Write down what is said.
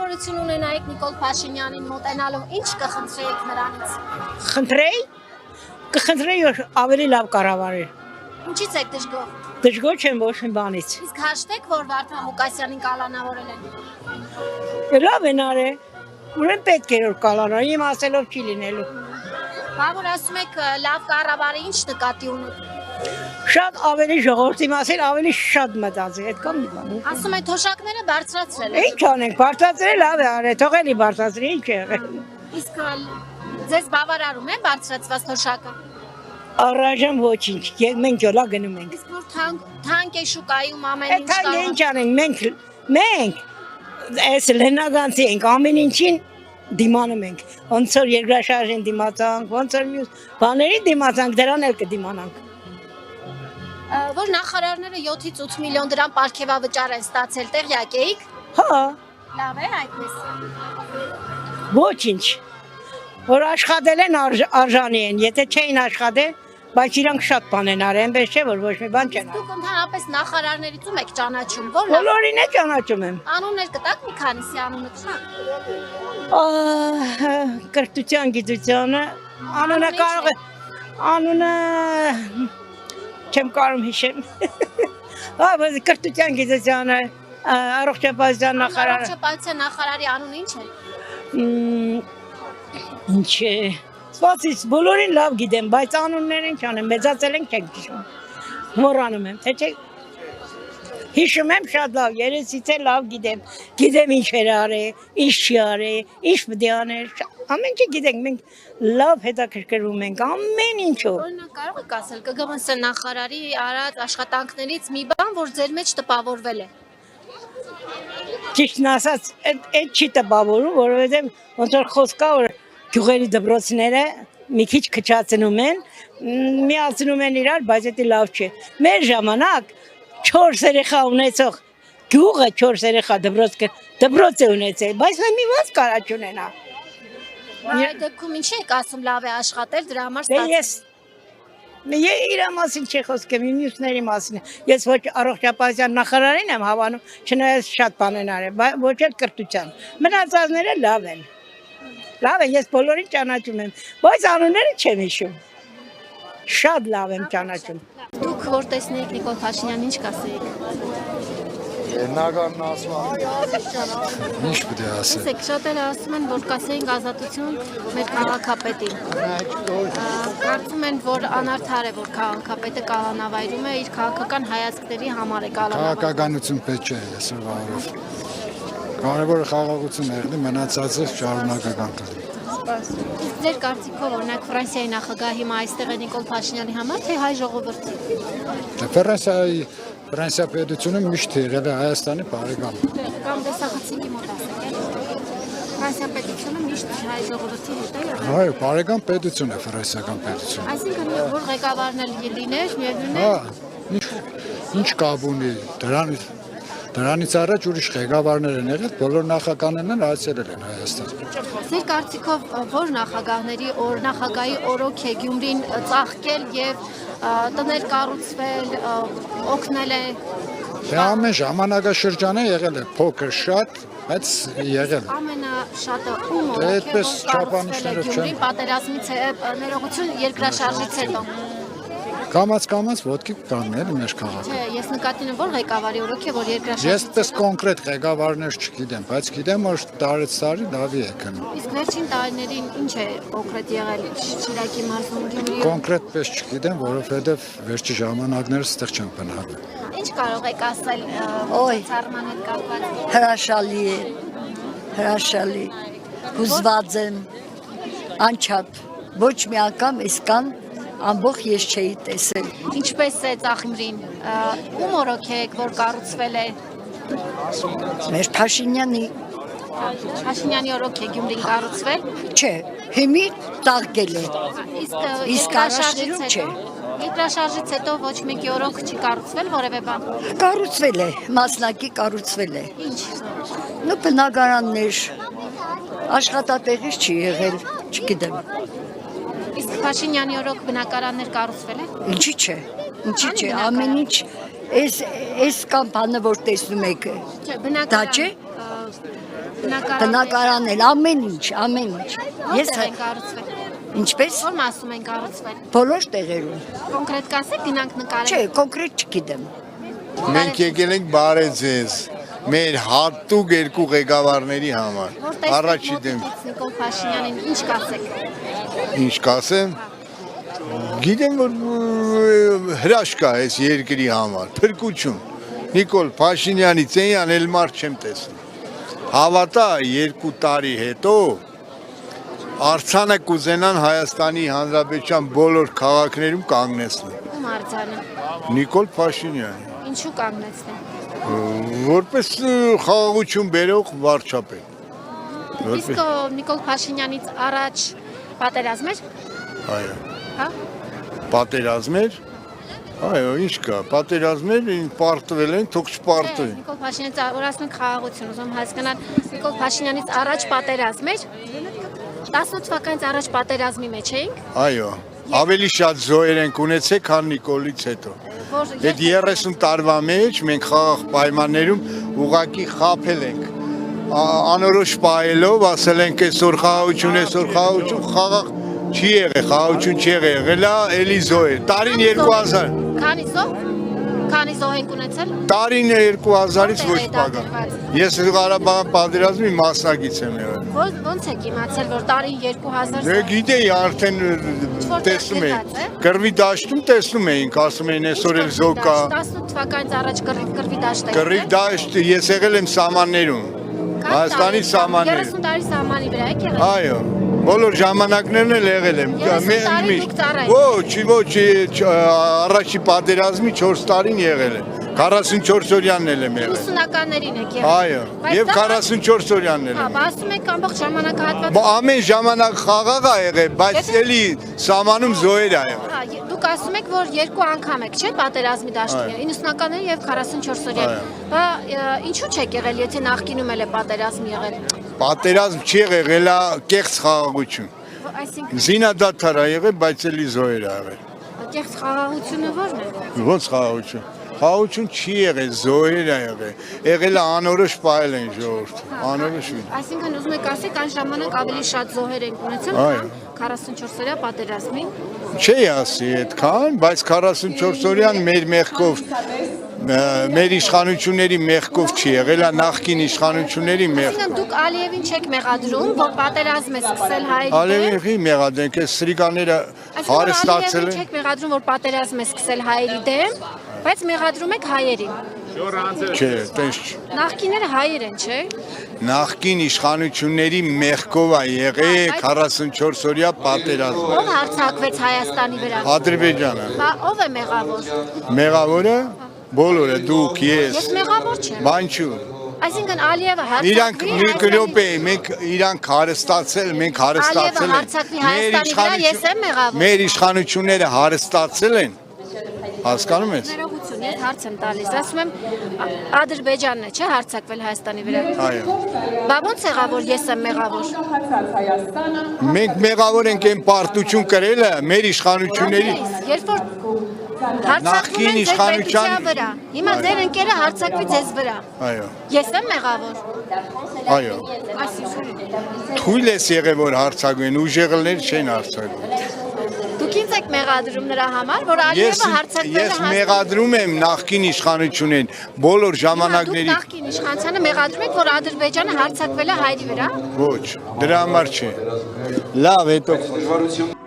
հնարավորություն ունենայիք Նիկոլ Փաշինյանին մոտենալու, ինչ կխնդրեիք նրանից։ Խնդրեի, կխնդրեի որ ավելի լավ կառավարի։ Ինչից եք դժգոհ։ Դժգոհ չեմ ոչ մի բանից։ Իսկ հաշտեք, որ Վարդան Ղուկասյանին կալանավորել են։ Լավ են արել։ Ուրեմն պետք է որ կալանա, իմ ասելով չի լինելու։ Բա որ ասում եք լավ կառավարի, ինչ նկատի ունեք։ Շատ ավելի ժողովրդի մասին ավելի շատ մտածի, այդ կամ մի բան։ Ասում են թոշակները բարձրացրել են։ Ինչ անենք, բարձրացրել լավ է արել, թող էլի բարձրացրի, ինչ է եղել։ Իսկ ձեզ բավարարում է բարձրացված թոշակը։ Առայժմ ոչինչ, մենք յոլա գնում ենք։ Իսկ որ թանկ է շուկայում ամեն ինչ Այդ ինչ անենք, մենք այս լենագանցի ենք, ամեն ինչին դիմանում ենք, ոնց որ երկրաշարժին դիմացանք, ոնց որ մյուս բաների դիմացանք, դրան էլ կդիմանանք։ Որ նախարարները 7-ից 8 միլիոն դրամ պարգևավճար են ստացել, տեղյակ էիք։ Հա, Լավ է այդպես։ ոչինչ, որ աշխատել են արժանի են, եթե չէին աշխատել, բայց իրանք շատ բան են արել, այնպես չէ, որ ոչ մի բան չեն արել։ Դուք ընդհանրապես նախարարներից ում եք ճանաչում, որ Բոլորին է ճանաչում եմ։ անուններ կտաք մի քանիսի անունը կշակ։ Կրթության գիտությանը, անունը կարող է, անունը չեմ կարող հիշեմ։ Կրթության գիտությանը, առողջապահության նախարարը։ Առողջապահության նախարարի անունը ինչ է։ Ինչ է։ Սպասից բոլորին լավ գիտեմ, բայց անուններ ինչ անեմ, մեծացել ենք չենք հիշում։ Մոռանում եմ, թե չէ։ Հիշում եմ շատ լավ, երեսից է լավ գիտեմ ինչ էր արել, ինչ չի արել, ինչ պետք է աներ, ամեն ինչ գիտենք, մենք լավ հետաքրքրվում ենք ամեն ինչով։ Օրինակ կարող եք ասել ԿԳՄՍ նախարարի արած աշխատանքներից մի բան, որ ձեր մեջ տպավորվել է։ Ճիշտն ասած, այդ չի տպավորում, որովհետև ոնց որ խոսք կա, որ գյուղերի դպրոցները մի քիչ քչացնում են, միացնում են իրար, բայց դա լավ չէ։ Մեր ժամանակ 4 երեխա ունեցող գյուղը 4 երեխա դպրոց է ունեցել, բայց մի ոնց կարա չունենա։ Այդ դեպքում ինչ եք ասում լավ է աշխատել, դրա համար Դե ես իր մասին չի խոսքեմ, մյուսների մասին։ Ես ոչ առողջապահության նախարարին եմ հավանում, չնայած շատ բան են արել, ոչ էլ կրթության։ Մնացածները լավ են։ Լավ են, ես բոլորին ճանաչում եմ, բայց անունները չեմ հիշում։ Շատ լավ եմ ճանաչում։ Դուք որ տեսնեիք Նիկոլ Փաշինյանին ինչ կասեիք։ Նագանն ասում եմ։ Ինչ պետք է ասել։ Տեսեք, շատերը ասում են, որ կասեինք ազատություն մեր քաղաքապետին։ Կարծում են, որ անարդար է, որ քաղաքապետը կալանավայրում է իր քաղաքական հայացքների համար է կալանավայրում։ Քաղաքականություն պետք չէ այսօրվա օրով։ Կարևորը խաղաղություն եղնի, մնացածը շարունակական կլինի։ Իսկ ձեր կարծիքով օրինակ Ֆրանսիայի նախագահ հիմա այստեղ է Նիկոլ Փաշինյանի համար, թե հայ ժողովրդի։ Ֆրանսիա պետությունը միշտ եղել է Հայաստանի բարեկամ։ Կամ դեսախցիկի մոտ ասեք, Ֆրանսիա պետությունը միշտ հայ ժողովրդի հետ է եղել։ Այո, բարեկամ պետություն է ֆրանսիական պետությունը։ Այսինքն որ ղեկավարն էլ լիներ, միևնույն է։ Հա, ինչ կապ ունի դրանից առաջ ուրիշ ղեկավարներ են եղել, բոլոր նախագահներն են այցելել են Հայաստան։ Ձեր կարծիքով որ նախագահի օրոք է Գյումրին ծաղկել եւ տներ կառուցվել, օգնել է։ Դե ամեն ժամանակաշրջանը եղել է փոքր շատ, բայց եղել է։ Ամենաշատը ում օրոք է այդպես չափանիշներով չեմ։ Գյումրին պատերազմից ներողություն երկրաշարժից հետո։ Կամաց ոտքի կանգնել մեր քաղաքը։ Չէ, ես նկատի ունեմ որ ղեկավարի օրոք է որ երկրաշարժից։ Ես պես կոնկրետ ղեկավարներ չգիտեմ, բայց գիտեմ որ տարեց տարի լավի է գնում։ Իսկ վերջին տարիներին ինչ է կոնկրետ եղել Շիրակի մարզում Գյումրիում։ Կոնկրետ պես չգիտեմ, որովհետև վերջի ժամանակներս այդտեղ չեմ բնահարել։ Ինչ կարող եք ասել ծառման հետ կապված։ Հրաշալի է, հրաշալի, հուզված եմ, անչափ, ոչ մի անգամ այսքան ամբողջ ես չէի տեսել։ Ինչպես է Ծախիմրին, ում օրոք եք, որ կառուցվել է։ Մեր Փաշինյանի, Փաշինյանի օրոք է Գյումրին կառուցվել։ չէ, հիմի ծաղկել է, Իսկ առաջներում չէ։ Երկրաշարժից հետո ոչ մեկի օրոք չի կառուցվել որևէ բան։ Կառուցվել է, մասնակի կառուցվել է։ Ինչ։ Նու բնակարաններ, աշխատատեղից չի եղել, չգիտեմ։ Իսկ Փաշինյանի օրոք բնակարաններ կառուցվել է։ Ինչի՞ չէ, ամեն ինչ, այս կամ բանը որ տեսնում եք, Չէ, դա չէ։ բնակարան էլ, ամեն ինչ։ Ես Որտեղ են կառուցվել։ ինչպես Որ մասում են կառուցվել։ բոլոր տեղերում։ Կոնկրետ կասեք, գնանք նկարենք։ Չէ, կոնկրետ չգիտեմ։ Մենք եկել ենք բարև ձեզ մեր հատուկ երկու ղեկավարների համար։ Առաջի դեմ Նիկոլ Փաշինյանին ինչ կասեք։ ինչ կասեմ։ Գիտեմ որ հրաշք է այս երկրի համար, փրկություն։ Նիկոլ Փաշինյանի ցեյան էլ մարդ չեմ տեսնում։ Հավատա 2 տարի հետո Արցանը կուզենան Հայաստանի Հանրապետության բոլոր քաղաքներում կանգնեցնել։ Ում արձանը։ Նիկոլ Փաշինյանի Ինչու կանգնեցնեն։ որպես խաղաղություն բերող վարչապետ։ Իսկ Նիկոլ Փաշինյանից առաջ պատերազմ էր։ Այո։ Հա։ Պատերազմ էր։ Այո, ինչ կա, պատերազմ էր, պարտվել են, թող չպարտվեն։ Նիկոլ Փաշինյանից օրացնենք խաղաղություն, ուզում հասկանալ Նիկոլ Փաշինյանից առաջ պատերազմ էր։ 18 թվականից առաջ պատերազմի մեջ էինք։ Այո, ավելի շատ զոհեր ենք ունեցել, քան Նիկոլից հետո։ Այդ 30 տարվա մեջ մենք խաղաղ պայմաններում ուղակի խաբել ենք։ Անորոշ պահելով ասել ենք այսօր խաղաղություն, խաղաղ չի եղել, խաղաղություն չի եղել, էլի զոհեր։ Տարին 2000։ Քանի զոհ ենք ունեցել։ Տարին 2000-ից ոչ պակաս։ Ես Ղարաբաղի պատերազմի մասնակից եմ եղել։ Ոնց եք իմացել, որ տարին 2000 Դե գիտեի արդեն տեսնում էի։ Կռվի դաշտում տեսնում էինք, ասում էին այսօր էլ զոհ կա։ 18 թվականից առաջ կռվի դաշտ է։ Կռվի դաշտ ես եղել եմ սահմաններում։ Հայաստանի սահմաններում։ 30 տարի սահմանի վրա եք եղել։ Այո։ Բոլոր ժամանակներն էլ եղել եմ։ Ոչ, առաջի պատերազմի 4 տարին եղել եմ։ 44 օրյանն էլ եմ եղել։ 90-ականներին եք եղել։ Այո, եւ 44 օրյանն էլ Հա, եմ։ ասում եք ամբողջ ժամանակահատված։ Ամեն ժամանակ խաղաղ ա եղել, բայց էլի սահմանում զոհեր ա եղել։ Հա, դուք ասում եք, որ 2 անգամ եք, չէ՞, պատերազմի դաշտում, 90-ականներին եւ 44 օրյան։ Բա ինչու՞ չեք եղել, եթե նախկինում էլ է պատերազմ եղել։ Պատերազմ չի եղել, կեղծ խաղաղություն։ Այսինքն Զինադադար ա եղել, բայց էլի զոհեր ա եղել։ կեղծ խաղաղությունը ո՞րն է։ Ոնց խաղաղություն։ Խաղաղություն չի եղել, զոհեր ա եղել։ Եղել է անորոշ պահել են ժողովուրդը, անորոշ։ Այսինքն ուզում եք ասեք, այն ժամանակ ավելի շատ զոհեր են ունեցել, քան 44 օրյա պատերազմին։ Չի ասի այդքան, բայց 44 օրյան մեր մեղքով մեր իշխանությունների մեղքով չի եղել, նախկին իշխանությունների մեղքով։ Այսինքն դուք Ալիևին չեք մեղադրում, որ պատերազմ է սկսել հայերի դեմ։ Ալիևի մեղադրենք, այս սրիկաները հարստացել են։ Չեք մեղադրում, որ պատերազմ է սկսել հայերի դեմ, բայց մեղադրում եք հայերին։ Չէ, տես։ Նախկիները հայեր են, չէ՞։ Նախկին իշխանությունների մեղքով է եղել 44 օրյա պատերազմ։ Ով հարձակվեց Հայաստանի վրա։ Ադրբեջանը։ Բա ով է մեղավոր։ Մեղավորը բոլորը դուք, ես։ Ես մեղավոր չեմ։ Բանչու։ Այսինքն Ալիևը Իրանք հարձակվի մի գրոպ է, մենք իրանք հարստացել, մենք հարստացել Ալիևը հարձակվի Հայաստանի վրա, ես եմ մեղավոր։ Մեր իշխանությունները հարստացել են։ Հասկանում ես։ Ներողություն, ես հարց եմ տալիս, ասում եմ Ադրբեջանն է, չէ՞, հարձակվել Հայաստանի վրա։ Այո։ Բա ոնց եղավ, որ ես եմ մեղավոր։ Մենք մեղավոր ենք այն պարտություն կրելը մեր իշխանությունների։ Երբ որ հարձակվում են ձեր պետության վրա, հիմա ձեր ընկերը հարձակվի ձեզ վրա։ Այո։ Ես եմ մեղավոր։ Այո։ Թույլ ես եղել որ հարձակվեն, ուժեղներ չեն հարձակվում։ Դուք ինձ եք մեղադրում նրա համար, որ Ալիևը հարձակվել է Ես մեղադրում եմ նախկին իշխանություններին բոլոր ժամանակների։ Դուք նախկին իշխանությանը մեղադրում եք, որ Ադրբեջանը հարձակվել է հայերի վրա։ Ոչ, դրա համար չէ։ Լավ, հետո